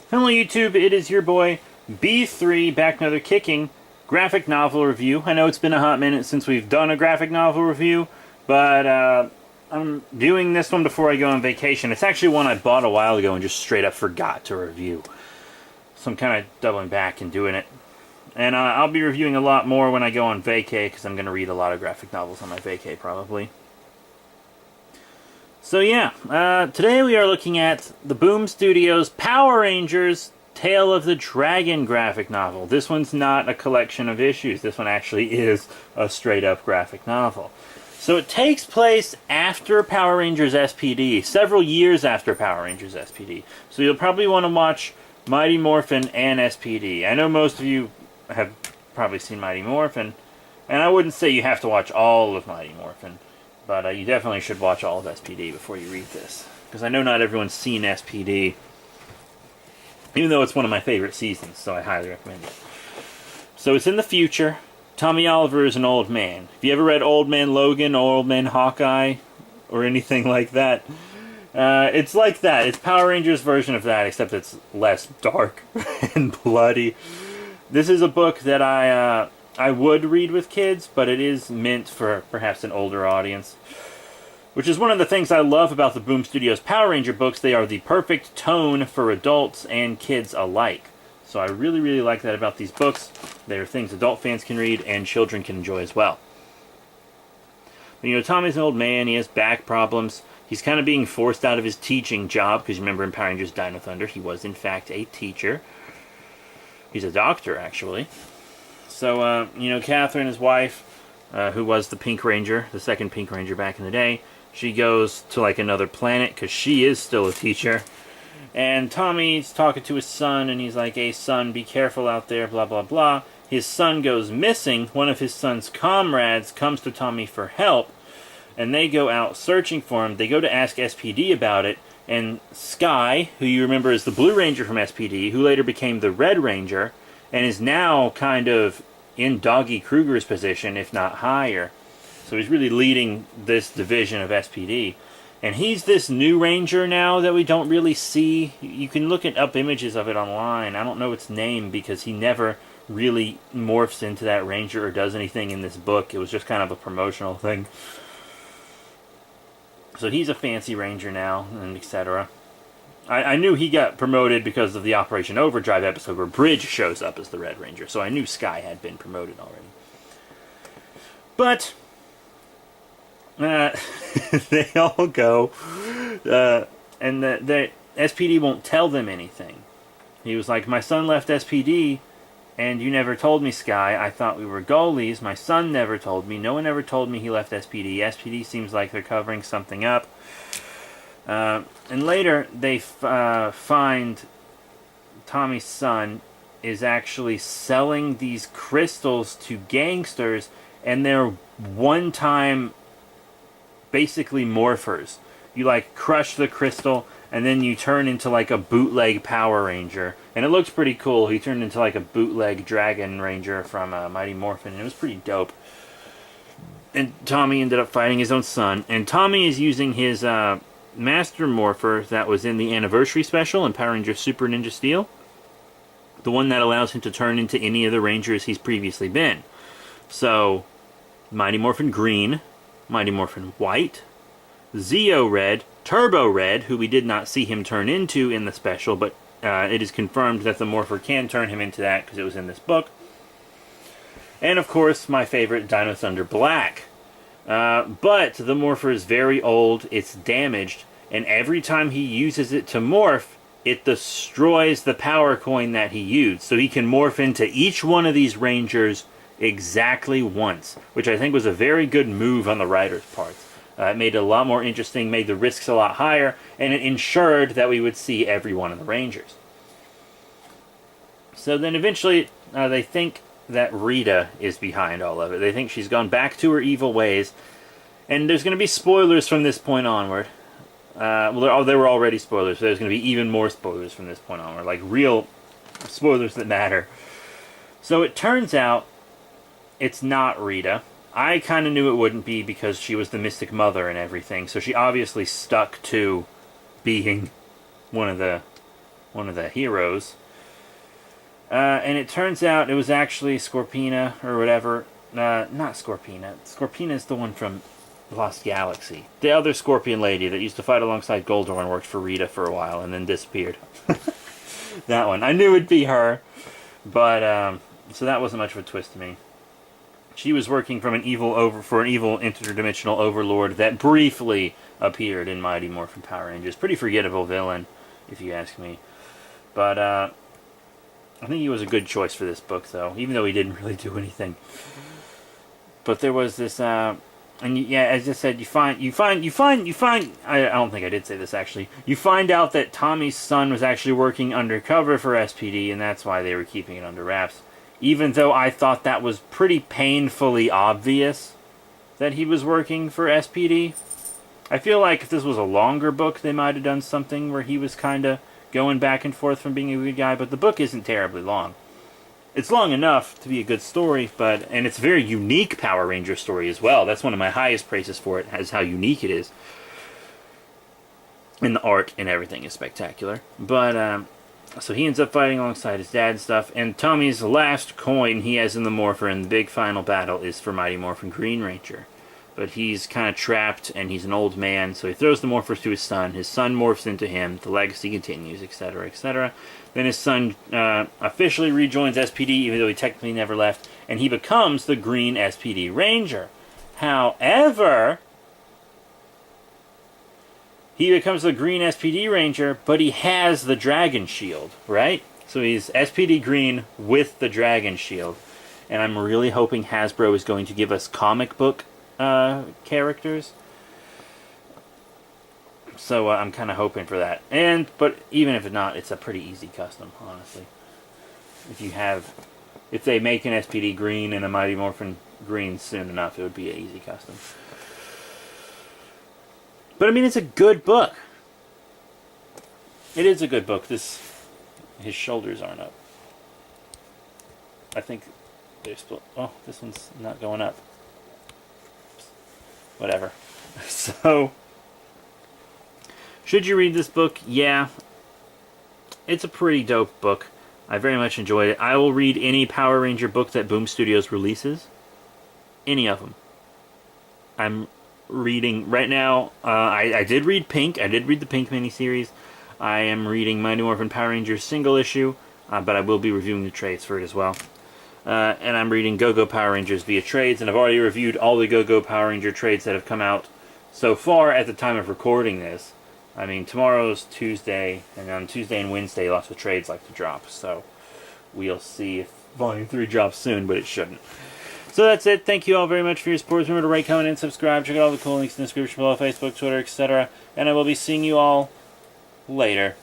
Hello YouTube, it is your boy B3 back another kicking graphic novel review. I know it's been a hot minute since we've done a graphic novel review, but I'm doing this one before I go on vacation. It's actually one I bought a while ago and just straight up forgot to review. So I'm kind of doubling back and doing it. And I'll be reviewing a lot more when I go on vacay, because I'm going to read a lot of graphic novels on my vacay probably. So yeah, today we are looking at the Boom Studios Power Rangers Tale of the Dragon graphic novel. This one's not a collection of issues. This one actually is a straight-up graphic novel. So it takes place after Power Rangers S.P.D., several years after Power Rangers S.P.D. So you'll probably want to watch Mighty Morphin and S.P.D. I know most of you have probably seen Mighty Morphin, and I wouldn't say you have to watch all of Mighty Morphin. But you definitely should watch all of S.P.D. before you read this. Because I know not everyone's seen S.P.D. Even though it's one of my favorite seasons, so I highly recommend it. So it's in the future. Tommy Oliver is an old man. Have you ever read Old Man Logan or Old Man Hawkeye? Or anything like that? It's like that. It's Power Rangers' version of that, except it's less dark and bloody. This is a book that I would read with kids, but it is meant for perhaps an older audience. Which is one of the things I love about the Boom Studios Power Ranger books. They are the perfect tone for adults and kids alike. So I really, really like that about these books. They are things adult fans can read and children can enjoy as well. But, you know, Tommy's an old man. He has back problems. He's kind of being forced out of his teaching job, because you remember in Power Rangers Dino Thunder, he was in fact a teacher. He's a doctor, actually. So, you know, Catherine, his wife, who was the Pink Ranger, the second Pink Ranger back in the day, she goes to, like, another planet, because she is still a teacher. And Tommy's talking to his son, and he's like, "Hey, son, be careful out there, blah, blah, blah." His son goes missing. One of his son's comrades comes to Tommy for help, and they go out searching for him. They go to ask S.P.D. about it, and Sky, who you remember is the Blue Ranger from S.P.D., who later became the Red Ranger, and is now kind of in Doggy Kruger's position, if not higher. So he's really leading this division of S.P.D. And he's this new Ranger now that we don't really see. You can look up images of it online. I don't know its name because he never really morphs into that Ranger or does anything in this book. It was just kind of a promotional thing. So he's a fancy Ranger now, and etc. I knew he got promoted because of the Operation Overdrive episode where Bridge shows up as the Red Ranger, so I knew Sky had been promoted already. But they all go, and the S.P.D. won't tell them anything. He was like, "My son left S.P.D., and you never told me, Sky. I thought we were goalies. My son never told me. No one ever told me he left S.P.D. S.P.D. seems like they're covering something up." And later, they find Tommy's son is actually selling these crystals to gangsters, and they're one-time, basically, morphers. You, like, crush the crystal, and then you turn into, like, a bootleg Power Ranger. And it looks pretty cool. He turned into, like, a bootleg Dragon Ranger from Mighty Morphin, and it was pretty dope. And Tommy ended up fighting his own son, and Tommy is using his Master Morpher that was in the Anniversary Special in Power Rangers Super Ninja Steel. The one that allows him to turn into any of the Rangers he's previously been. So, Mighty Morphin Green, Mighty Morphin White, Zeo Red, Turbo Red, who we did not see him turn into in the special, but it is confirmed that the Morpher can turn him into that because it was in this book. And of course, my favorite, Dino Thunder Black. But the Morpher is very old, it's damaged, and every time he uses it to morph, it destroys the power coin that he used. So he can morph into each one of these Rangers exactly once, which I think was a very good move on the writer's part. It made it a lot more interesting, made the risks a lot higher, and it ensured that we would see every one of the Rangers. So then eventually, they think that Rita is behind all of it. They think she's gone back to her evil ways, and there's going to be spoilers from this point onward. Well, there were already spoilers, so there's going to be even more spoilers from this point onward, like real spoilers that matter. So it turns out it's not Rita. I kind of knew it wouldn't be because she was the Mystic Mother and everything, so she obviously stuck to being one of the one of the heroes. And it turns out it was actually Scorpina, or whatever. Not Scorpina. Scorpina is the one from Lost Galaxy. The other Scorpion lady that used to fight alongside Goldor and worked for Rita for a while and then disappeared. That one. I knew it'd be her. But, so that wasn't much of a twist to me. She was working for an evil interdimensional overlord that briefly appeared in Mighty Morphin Power Rangers. Pretty forgettable villain, if you ask me. But, I think he was a good choice for this book, though, even though he didn't really do anything. But there was this, and yeah, as I said, you find, I don't think I did say this, actually. You find out that Tommy's son was actually working undercover for S.P.D, and that's why they were keeping it under wraps. Even though I thought that was pretty painfully obvious that he was working for S.P.D. I feel like if this was a longer book, they might have done something where he was kind of going back and forth from being a good guy, but the book isn't terribly long. It's long enough to be a good story, and it's a very unique Power Ranger story as well. That's one of my highest praises for it, is how unique it is. And the art and everything is spectacular. But, so he ends up fighting alongside his dad and stuff, and Tommy's last coin he has in the Morpher in the big final battle is for Mighty Morphin Green Ranger. But he's kind of trapped, and he's an old man, so he throws the Morphers to his son morphs into him, the legacy continues, etc., etc. Then his son officially rejoins S.P.D, even though he technically never left, and he becomes the Green S.P.D Ranger. However, he becomes the Green S.P.D Ranger, but he has the Dragon Shield, right? So he's S.P.D Green with the Dragon Shield. And I'm really hoping Hasbro is going to give us comic book characters. So I'm kind of hoping for that. But even if it's not, it's a pretty easy custom, honestly. If they make an S.P.D Green and a Mighty Morphin Green soon enough, it would be an easy custom. But I mean, it's a good book. It is a good book. His shoulders aren't up. I think they're still. Oh, this one's not going up. Whatever. So, should you read this book? Yeah. It's a pretty dope book. I very much enjoyed it. I will read any Power Ranger book that Boom Studios releases. Any of them. I'm reading right now. I did read Pink. I did read the Pink miniseries. I am reading Mighty Morphin Power Rangers single issue, but I will be reviewing the trades for it as well. And I'm reading Go-Go Power Rangers via trades, and I've already reviewed all the Go-Go Power Ranger trades that have come out so far at the time of recording this. I mean, tomorrow's Tuesday, and on Tuesday and Wednesday, lots of trades like to drop, so we'll see if Volume 3 drops soon, but it shouldn't. So that's it. Thank you all very much for your support. Remember to rate, comment, and subscribe. Check out all the cool links in the description below, Facebook, Twitter, etc. And I will be seeing you all later.